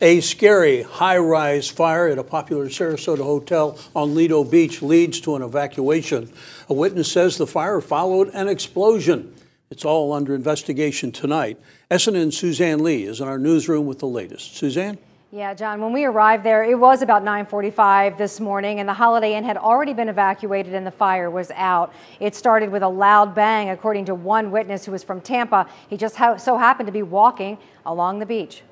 A scary high-rise fire at a popular Sarasota hotel on Lido Beach leads to an evacuation. A witness says the fire followed an explosion. It's all under investigation tonight. SNN's Suzanne Lee is in our newsroom with the latest. Suzanne? Yeah, John, when we arrived there, it was about 9:45 this morning, and the Holiday Inn had already been evacuated and the fire was out. It started with a loud bang, according to one witness who was from Tampa. He just so happened to be walking along the beach.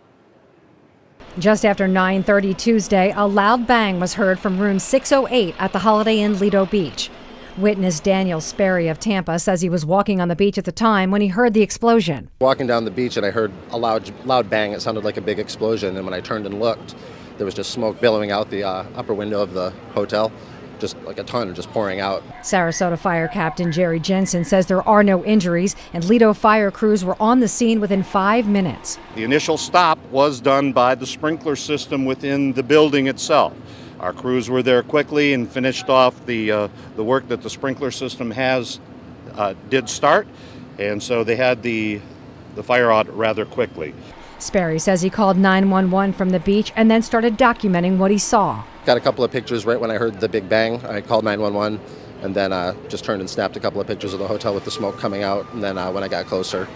Just after 9:30 Tuesday, a loud bang was heard from room 608 at the Holiday Inn Lido Beach. Witness Daniel Sperry of Tampa says he was walking on the beach at the time when he heard the explosion. Walking down the beach and I heard a loud bang. It sounded like a big explosion, and when I turned and looked, there was just smoke billowing out the upper window of the hotel, just like a ton just pouring out. Sarasota Fire Captain Jerry Jensen says there are no injuries, and Lido fire crews were on the scene within 5 minutes. The initial stop was done by the sprinkler system within the building itself. Our crews were there quickly and finished off the work that the sprinkler system did start, and so they had the fire out rather quickly. Sperry says he called 911 from the beach and then started documenting what he saw. Got a couple of pictures right when I heard the big bang. I called 911 and then just turned and snapped a couple of pictures of the hotel with the smoke coming out. And then when I got closer,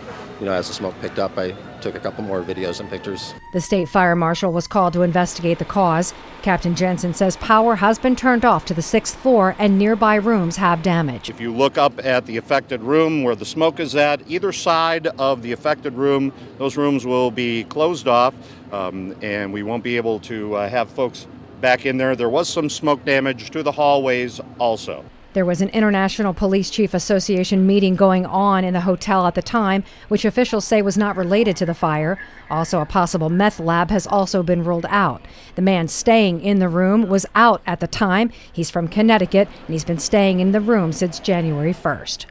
as the smoke picked up, I took a couple more videos and pictures. The state fire marshal was called to investigate the cause. Captain Jensen says power has been turned off to the 6th floor and nearby rooms have damage. If you look up at the affected room where the smoke is at, either side of the affected room, those rooms will be closed off, and we won't be able to have folks back in there. There was some smoke damage to the hallways also. There was an International Police Chief Association meeting going on in the hotel at the time, which officials say was not related to the fire. Also, a possible meth lab has also been ruled out. The man staying in the room was out at the time. He's from Connecticut, and he's been staying in the room since January 1st.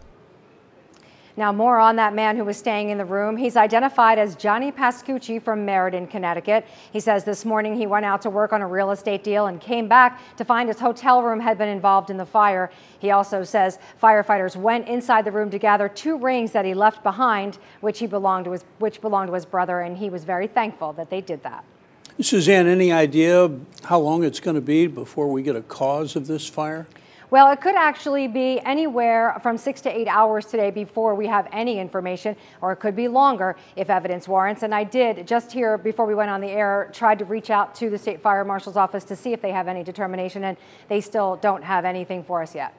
Now, more on that man who was staying in the room. He's identified as Johnny Pascucci from Meriden, Connecticut. He says this morning he went out to work on a real estate deal and came back to find his hotel room had been involved in the fire. He also says firefighters went inside the room to gather 2 rings that he left behind, which belonged to his brother, and he was very thankful that they did that. Suzanne, any idea how long it's going to be before we get a cause of this fire? Well, it could actually be anywhere from 6 to 8 hours today before we have any information, or it could be longer if evidence warrants. And I did, just here before we went on the air, tried to reach out to the State Fire Marshal's office to see if they have any determination, and they still don't have anything for us yet.